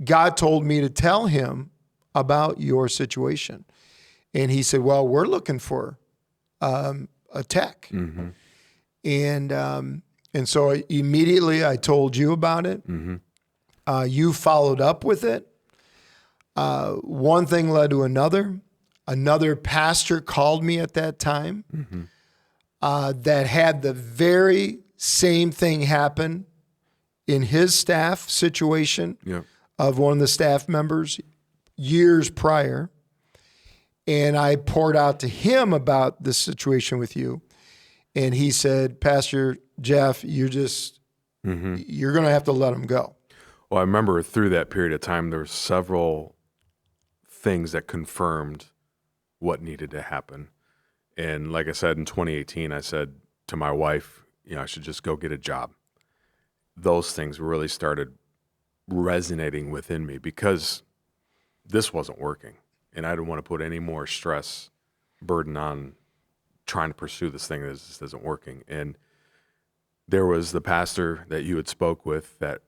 God told me to tell him about your situation. And he said, well, we're looking for a tech. Mm-hmm. And so immediately I told you about it. Mm-hmm. You followed up with it. One thing led to another. Another pastor called me at that time that had the very same thing happen in his staff situation of one of the staff members years prior. And I poured out to him about the situation with you. And he said, Pastor Jeff, you're going to have to let him go. Well, I remember through that period of time, there were several things that confirmed what needed to happen. And like I said, in 2018, I said to my wife, I should just go get a job. Those things really started resonating within me because this wasn't working. And I didn't want to put any more stress burden on trying to pursue this thing that just isn't working. And there was the pastor that you had spoke with that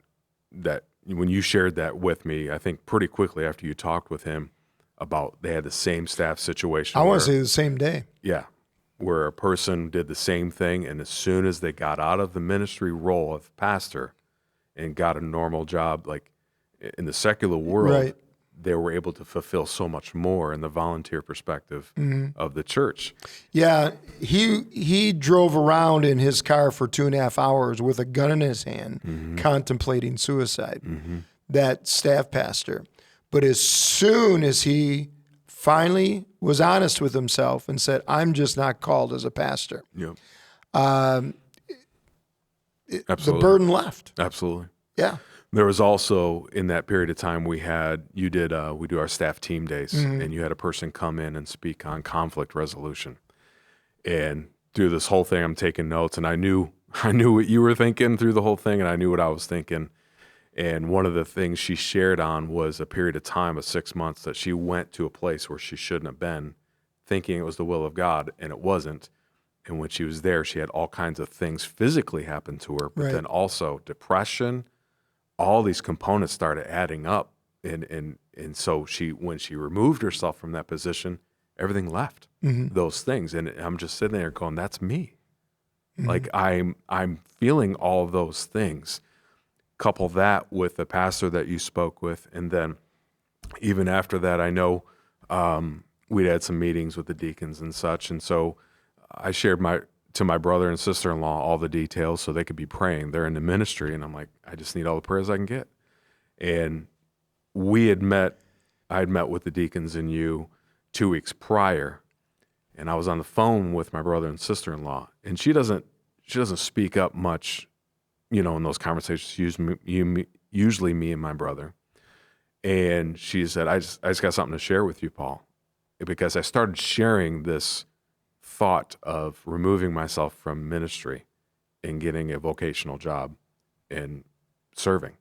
when you shared that with me, I think pretty quickly after you talked with him about they had the same staff situation. I want to say the same day. Yeah, where a person did the same thing, and as soon as they got out of the ministry role of pastor and got a normal job, like in the secular world, they were able to fulfill so much more in the volunteer perspective of the church. Yeah, he drove around in his car for 2.5 hours with a gun in his hand, contemplating suicide, that staff pastor. But as soon as he finally was honest with himself and said, I'm just not called as a pastor, Absolutely. the burden left. Absolutely. Yeah. There was also, in that period of time, we do our staff team days, and you had a person come in and speak on conflict resolution. And through this whole thing, I'm taking notes, and I knew what you were thinking through the whole thing, and I knew what I was thinking. And one of the things she shared on was a period of time of 6 months that she went to a place where she shouldn't have been, thinking it was the will of God, and it wasn't. And when she was there, she had all kinds of things physically happen to her, but then also depression. All these components started adding up, and so when she removed herself from that position, everything left. those things. And I'm just sitting there going, that's me. Like I'm feeling all of those things. Couple that with the pastor that you spoke with, and then even after that, I know we'd had some meetings with the deacons and such, and so I shared to my brother and sister-in-law all the details so they could be praying. They're in the ministry, and I'm like, I just need all the prayers I can get. And I had met with the deacons and you 2 weeks prior, and I was on the phone with my brother and sister-in-law, and she doesn't speak up much, in those conversations. Usually me and my brother. And she said, I just got something to share with you, Paul, because I started sharing this thought of removing myself from ministry and getting a vocational job and serving,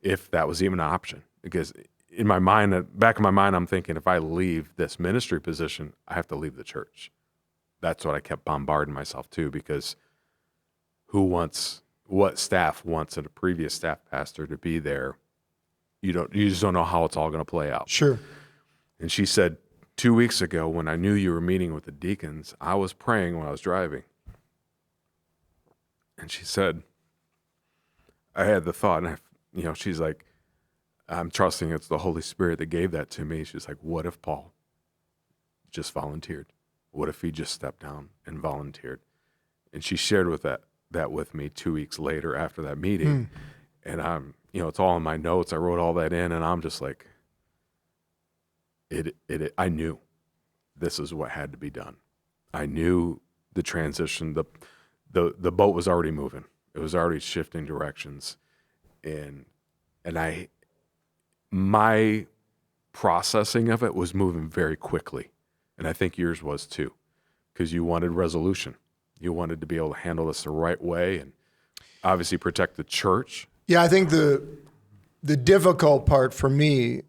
if that was even an option. Because in my mind, back in my mind, I'm thinking, if I leave this ministry position, I have to leave the church. That's what I kept bombarding myself to, because what staff wants a previous staff pastor to be there? You just don't know how it's all going to play out. Sure. And she said, 2 weeks ago, when I knew you were meeting with the deacons, I was praying when I was driving. And she said, I had the thought, and she's like, I'm trusting it's the Holy Spirit that gave that to me. She's like, what if Paul just volunteered? What if he just stepped down and volunteered? And she shared that with me 2 weeks later after that meeting. And I'm, it's all in my notes. I wrote all that in, and I'm just like, I knew this is what had to be done. I knew the transition, the boat was already moving. It was already shifting directions. And my processing of it was moving very quickly. And I think yours was too, because you wanted resolution. You wanted to be able to handle this the right way and obviously protect the church. Yeah, I think the difficult part for me,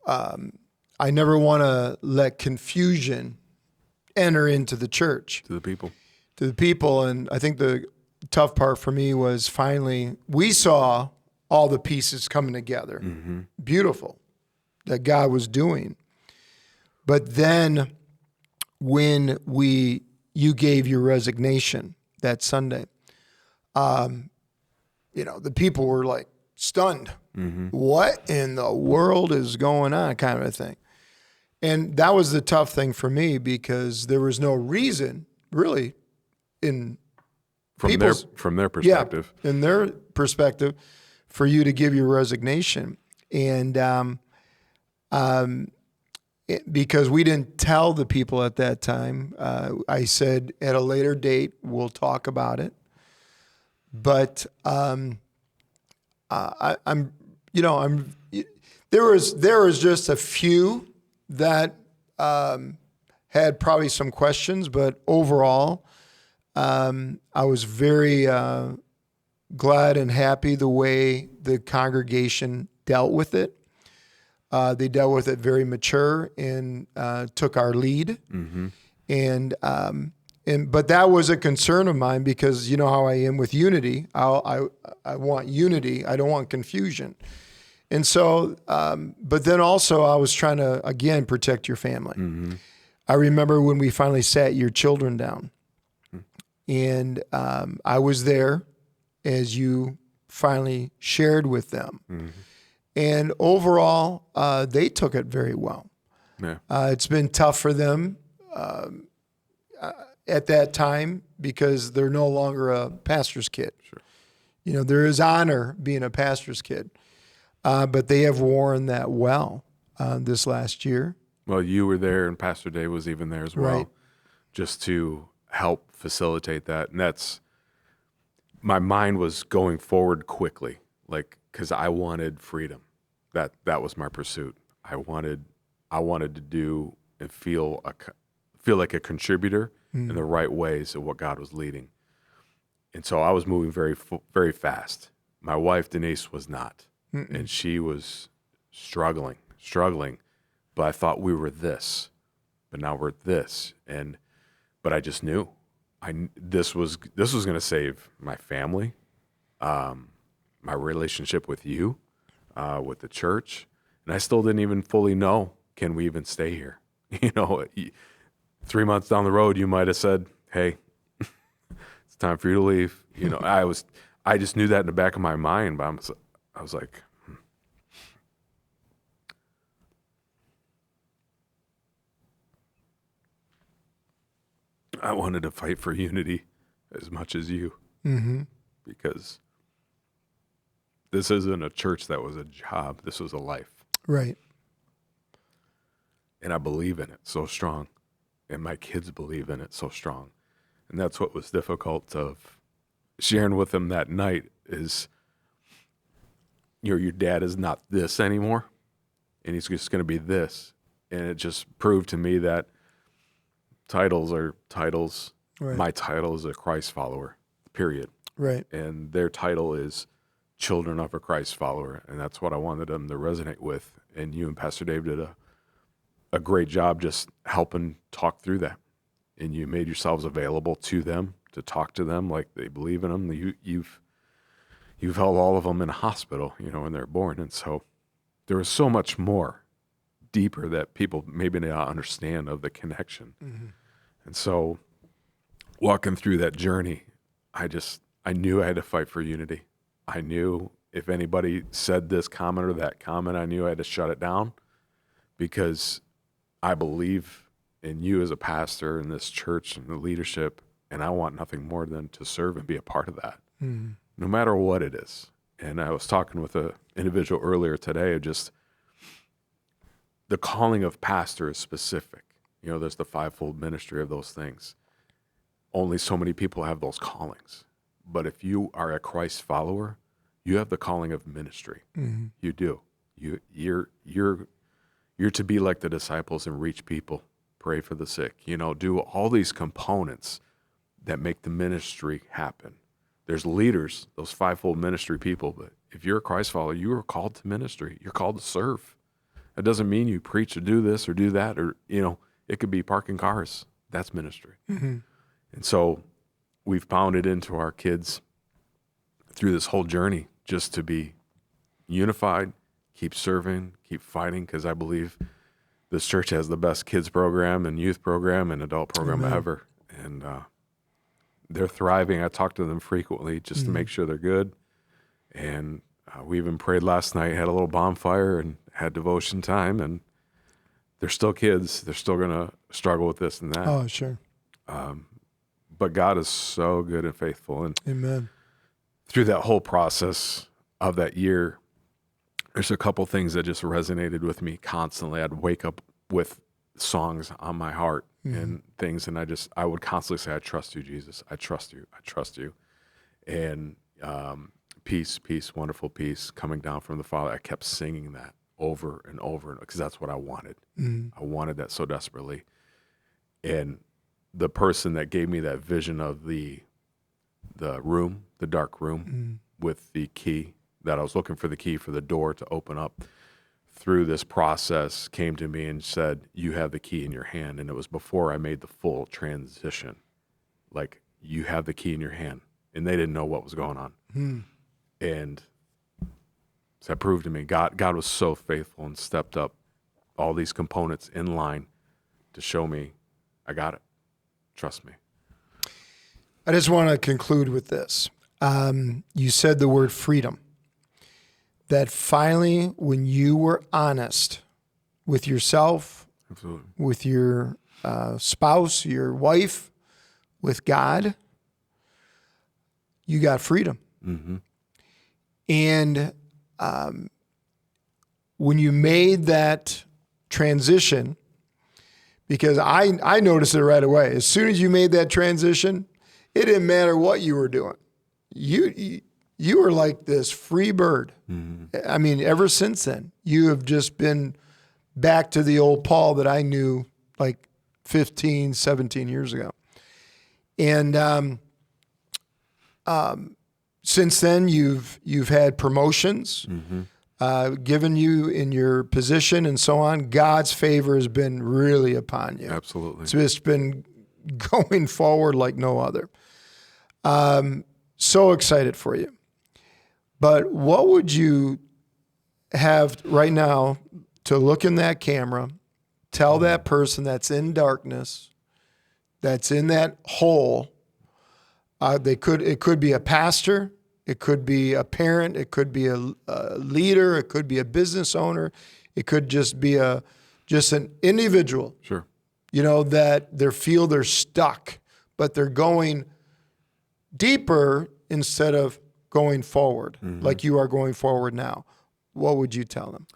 I never want to let confusion enter into the church. To the people. And I think the tough part for me was finally, we saw all the pieces coming together. Beautiful, that God was doing. But then when you gave your resignation that Sunday, the people were like stunned. What in the world is going on, kind of a thing. And that was the tough thing for me, because there was no reason really from their perspective. Yeah, in their perspective, for you to give your resignation. And because we didn't tell the people at that time, I said at a later date we'll talk about it. But there was just a few that had probably some questions, but overall, I was very glad and happy the way the congregation dealt with it. They dealt with it very mature and took our lead. But that was a concern of mine, because you know how I am with unity. I want unity. I don't want confusion. And so, but then also I was trying to, again, protect your family. I remember when we finally sat your children down, and I was there as you finally shared with them. And overall, they took it very well. Yeah. It's been tough for them at that time, because they're no longer a pastor's kid. Sure. There is honor being a pastor's kid, but they have worn that well this last year. Well, you were there, and Pastor Dave was even there as well, Right. just to help facilitate that. And my mind was going forward quickly, because I wanted freedom. That was my pursuit. I wanted to do and feel like a contributor in the right ways of what God was leading. And so I was moving very, very fast. My wife, Denise, was not. And she was struggling. But I thought we were this, but now we're this. But I just knew this was going to save my family, my relationship with you, with the church. And I still didn't even fully know, can we even stay here? 3 months down the road, you might have said, "Hey, it's time for you to leave." You know, I just knew that in the back of my mind, but I was like, I wanted to fight for unity as much as you, because this isn't a church that was a job. This was a life. Right. And I believe in it so strong. And my kids believe in it so strong. And that's what was difficult of sharing with them that night is, you know, your dad is not this anymore. And he's just going to be this. And it just proved to me that titles are titles. Right. My title is a Christ follower, period. Right. And their title is children of a Christ follower. And that's what I wanted them to resonate with. And you and Pastor Dave did a great job just helping talk through that. And you made yourselves available to them, to talk to them like they believe in them. You've held all of them in a hospital, you know, when they're born. And so there was so much more deeper that people maybe not understand of the connection. And so walking through that journey, I knew I had to fight for unity. I knew if anybody said this comment or that comment, I knew I had to shut it down, because I believe in you as a pastor in this church and the leadership, and I want nothing more than to serve and be a part of that, no matter what it is. And I was talking with an individual earlier today, just the calling of pastor is specific. You know, there's the fivefold ministry of those things. Only so many people have those callings. But if you are a Christ follower, you have the calling of ministry. You do. You're to be like the disciples and reach people, pray for the sick, you know, do all these components that make the ministry happen. There's leaders, those fivefold ministry people, but if you're a Christ follower, you are called to ministry. You're called to serve. It doesn't mean you preach or do this or do that, or, you know, it could be parking cars. That's ministry. And so we've pounded into our kids through this whole journey just to be unified, keep serving, keep fighting, because I believe this church has the best kids program and youth program and adult program ever. And they're thriving. I talk to them frequently just to make sure they're good. And we even prayed last night, had a little bonfire and had devotion time, and they're still kids. They're still going to struggle with this and that. Oh, sure. But God is so good and faithful. And Amen. through that whole process of that year, there's a couple things that just resonated with me constantly. I'd wake up with songs on my heart and things, and I would constantly say, "I trust you, Jesus. I trust you. I trust you." And peace, peace, wonderful peace coming down from the Father. I kept singing that over and over, because that's what I wanted. I wanted that so desperately. And the person that gave me that vision of the room, the dark room, with the key, that I was looking for the key for the door to open up through this process, came to me and said, "You have the key in your hand." And it was before I made the full transition. Like, you have the key in your hand. And they didn't know what was going on. And so that proved to me God was so faithful and stepped up all these components in line to show me, I got it. Trust me. I just want to conclude with this. You said the word freedom. That finally, when you were honest with yourself, Absolutely. with your spouse, your wife, with God, you got freedom. And when you made that transition, because I noticed it right away. As soon as you made that transition, it didn't matter what you were doing. You were like this free bird. I mean, ever since then, you have just been back to the old Paul that I knew like 15, 17 years ago. And since then, you've had promotions given you in your position and so on. God's favor has been really upon you. Absolutely. It's just been going forward like no other. So excited for you. But what would you have right now to look in that camera, tell that person that's in darkness, that's in that hole. It could be a pastor, it could be a parent, it could be a leader, it could be a business owner, it could just be an individual. Sure. That they feel they're stuck, but they're going deeper instead of going forward, like you are going forward now. What would you tell them?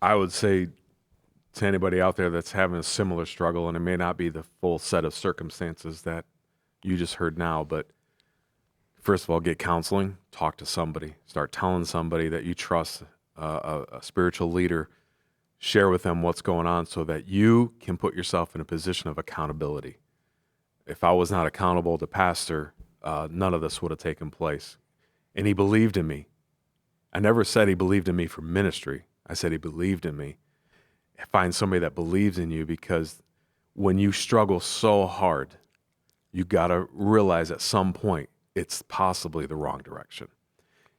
I would say to anybody out there that's having a similar struggle, and it may not be the full set of circumstances that you just heard now, but first of all, get counseling, talk to somebody, start telling somebody that you trust, a spiritual leader, share with them what's going on so that you can put yourself in a position of accountability. If I was not accountable to pastor, none of this would have taken place. And he believed in me. I never said he believed in me for ministry. I said he believed in me. Find somebody that believes in you, because when you struggle so hard, you got to realize at some point it's possibly the wrong direction.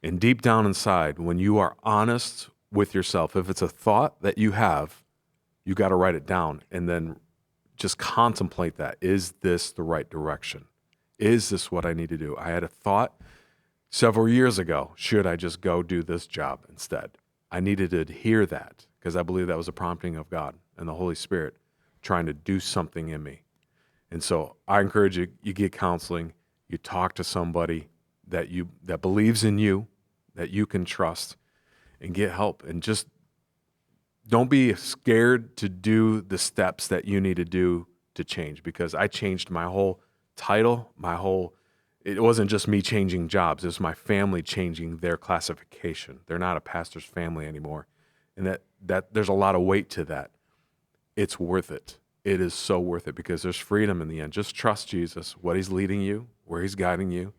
And deep down inside, when you are honest with yourself, if it's a thought that you have, you got to write it down and then just contemplate that. Is this the right direction? Is this what I need to do? I had a thought several years ago. Should I just go do this job instead? I needed to hear that because I believe that was a prompting of God and the Holy Spirit trying to do something in me. And so I encourage you, you get counseling, you talk to somebody that believes in you, that you can trust, and get help. And just don't be scared to do the steps that you need to do to change, because I changed my whole title, it wasn't just me changing jobs, it was my family changing their classification. They're not a pastor's family anymore. And that there's a lot of weight to that. It's worth it. It is so worth it because there's freedom in the end. Just trust Jesus, what he's leading you, where he's guiding you.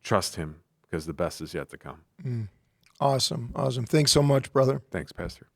Trust him because the best is yet to come. Awesome. Thanks so much, brother. Thanks, Pastor.